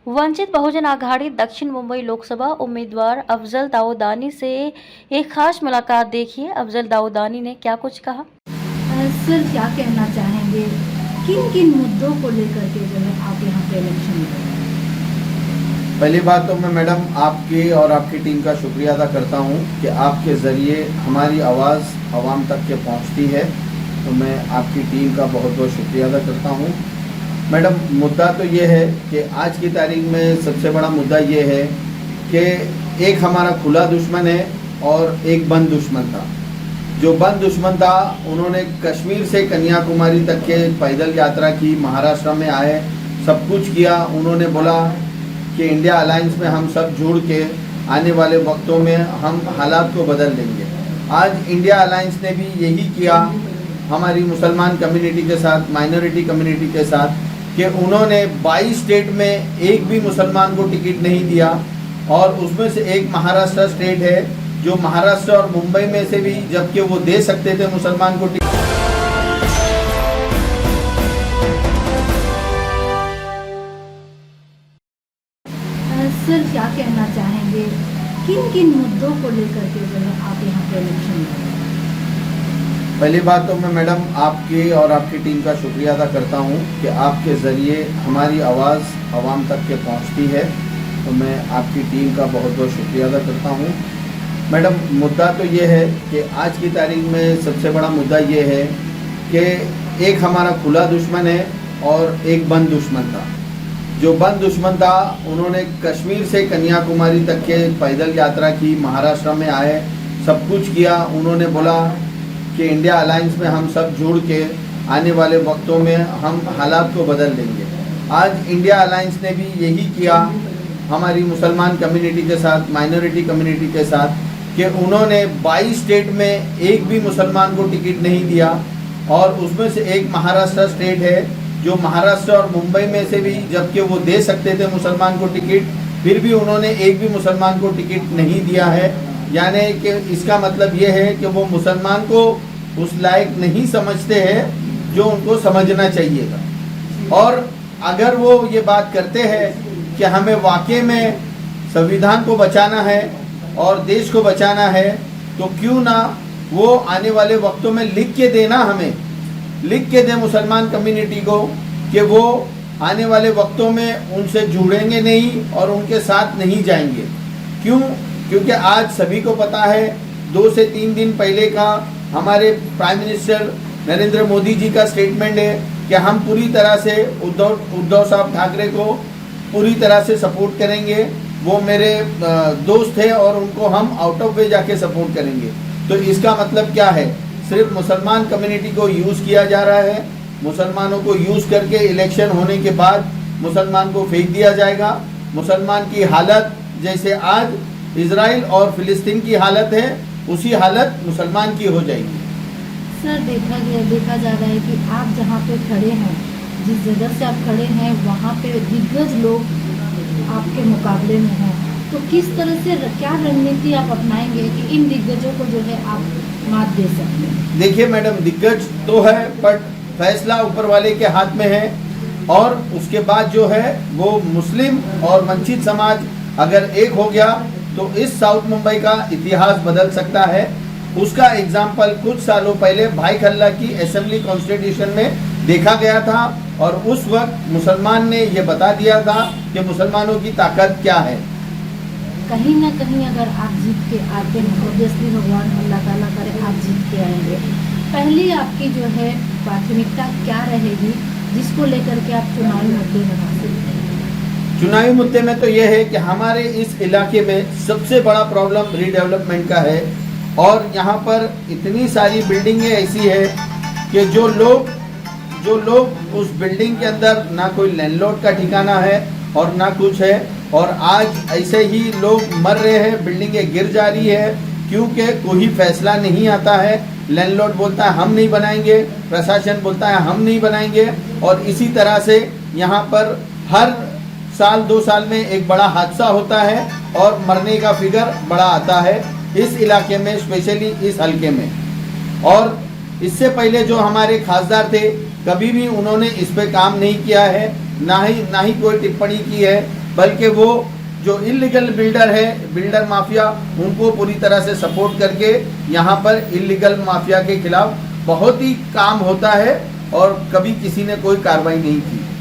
वंचित बहुजन आघाड़ी दक्षिण मुंबई लोकसभा उम्मीदवार अफजल दाऊदानी से एक खास मुलाकात देखिए। अफजल दाऊदानी ने क्या कुछ कहा। सर, क्या कहना चाहेंगे, किन किन मुद्दों को लेकर के जो है आप यहाँ पे इलेक्शन लड़ रहे हैं? पहली बात तो मैं मैडम आपकी और आपकी टीम का शुक्रिया अदा करता हूँ कि आपके ज़रिए हमारी आवाज़ आवाम तक के पहुँचती है, तो मैं आपकी टीम का बहुत बहुत शुक्रिया अदा करता हूँ। मैडम, मुद्दा तो ये है कि आज की तारीख में सबसे बड़ा मुद्दा ये है कि एक हमारा खुला दुश्मन है और एक बंद दुश्मन था। जो बंद दुश्मन था, उन्होंने कश्मीर से कन्याकुमारी तक के पैदल यात्रा की, महाराष्ट्र में आए, सब कुछ किया। उन्होंने बोला कि इंडिया अलायंस में हम सब जुड़ के आने वाले वक्तों में हम हालात को बदल देंगे। आज इंडिया अलायंस ने भी यही किया हमारी मुसलमान कम्युनिटी के साथ, माइनॉरिटी कम्युनिटी के साथ, कि उन्होंने 22 स्टेट में एक भी मुसलमान को टिकट नहीं दिया, और उसमें से एक महाराष्ट्र स्टेट है जो महाराष्ट्र और मुंबई में से भी, जबकि वो दे सकते थे मुसलमान को टिकट। सर, क्या कहना चाहेंगे, किन किन मुद्दों को लेकर के जो है आप यहाँ पे इलेक्शन लड़ रहे हैं? पहली बात तो मैं मैडम आपकी और आपकी टीम का शुक्रिया अदा करता हूँ कि आपके ज़रिए हमारी आवाज़ आवाम तक के पहुँचती है, तो मैं आपकी टीम का बहुत बहुत शुक्रिया अदा करता हूँ। मैडम, मुद्दा तो ये है कि आज की तारीख में सबसे बड़ा मुद्दा ये है कि एक हमारा खुला दुश्मन है और एक बंद दुश्मन था। जो बंद दुश्मन था, उन्होंने कश्मीर से कन्याकुमारी तक के पैदल यात्रा की, महाराष्ट्र में आए, सब कुछ किया। उन्होंने बोला कि इंडिया अलायंस में हम सब जुड़ के आने वाले वक्तों में हम हालात को बदल देंगे। आज इंडिया अलायंस ने भी यही किया हमारी मुसलमान कम्युनिटी के साथ, माइनॉरिटी कम्युनिटी के साथ, कि उन्होंने 22 स्टेट में एक भी मुसलमान को टिकट नहीं दिया, और उसमें से एक महाराष्ट्र स्टेट है जो महाराष्ट्र और मुंबई में से भी, जबकि वो दे सकते थे मुसलमान को टिकट, फिर भी उन्होंने एक भी मुसलमान को टिकट नहीं दिया है। यानी कि इसका मतलब ये है कि वो मुसलमान को उस लायक नहीं समझते हैं जो उनको समझना चाहिए था। और अगर वो ये बात करते हैं कि हमें वाकई में संविधान को बचाना है और देश को बचाना है, तो क्यों ना वो आने वाले वक्तों में लिख के देना, हमें लिख के दे मुसलमान कम्युनिटी को कि वो आने वाले वक्तों में उनसे जुड़ेंगे नहीं और उनके साथ नहीं जाएंगे। क्यों? क्योंकि आज सभी को पता है, 2 से 3 दिन पहले का हमारे प्राइम मिनिस्टर नरेंद्र मोदी जी का स्टेटमेंट है कि हम पूरी तरह से उद्धव साहब ठाकरे को पूरी तरह से सपोर्ट करेंगे। वो मेरे दोस्त हैं और उनको हम आउट ऑफ वे जाके सपोर्ट करेंगे। तो इसका मतलब क्या है? सिर्फ मुसलमान कम्युनिटी को यूज़ किया जा रहा है। मुसलमानों को यूज़ करके इलेक्शन होने के बाद मुसलमान को फेंक दिया जाएगा। मुसलमान की हालत जैसे आज इजराइल और फिलिस्तीन की हालत है, उसी हालत मुसलमान की हो जाएगी। सर, देखा जा रहा है कि आप जहाँ पे खड़े हैं, जिस जगह से आप खड़े हैं, वहाँ पे दिग्गज लोग आपके मुकाबले में हैं, तो किस तरह से क्या रणनीति आप अपनाएंगे कि इन दिग्गजों को जो है आप मात दे सकते हैं? देखिए मैडम, दिग्गज तो है, बट फैसला ऊपर वाले के हाथ में है। और उसके बाद जो है वो मुस्लिम और वंचित समाज अगर एक हो गया तो इस साउथ मुंबई का इतिहास बदल सकता है। उसका एग्जाम्पल कुछ सालों पहले भाई खल्ला की असेंबली कॉन्स्टिट्यूशन में देखा गया था, और उस वक्त मुसलमान ने ये बता दिया था कि मुसलमानों की ताकत क्या है। कहीं ना कहीं अगर आप जीत के आते हैं, ऑब्वियसली भगवान अल्लाह ताला करे आप जीत के आएंगे, पहली आपकी जो है प्राथमिकता क्या रहेगी जिसको लेकर के आप चुनावी मुद्दे बना सकते हैं? चुनावी मुद्दे में तो यह है कि हमारे इस इलाके में सबसे बड़ा प्रॉब्लम रीडेवलपमेंट का है, और यहाँ पर इतनी सारी बिल्डिंगें ऐसी है कि जो लोग उस बिल्डिंग के अंदर, ना कोई लैंडलॉर्ड का ठिकाना है और ना कुछ है, और आज ऐसे ही लोग मर रहे हैं, बिल्डिंगें गिर जा रही है, क्योंकि कोई फैसला नहीं आता है। लैंडलॉर्ड बोलता है हम नहीं बनाएंगे, प्रशासन बोलता है हम नहीं बनाएंगे, और इसी तरह से यहाँ पर हर साल 2 साल में एक बड़ा हादसा होता है और मरने का फिगर बड़ा आता है इस इलाके में, स्पेशली इस हलके में। और इससे पहले जो हमारे खासदार थे, कभी भी उन्होंने इस पे काम नहीं किया है, ना ही कोई टिप्पणी की है। बल्कि वो जो इलीगल बिल्डर है, बिल्डर माफिया, उनको पूरी तरह से सपोर्ट करके यहाँ पर इलीगल माफिया के खिलाफ बहुत ही काम होता है और कभी किसी ने कोई कार्रवाई नहीं की।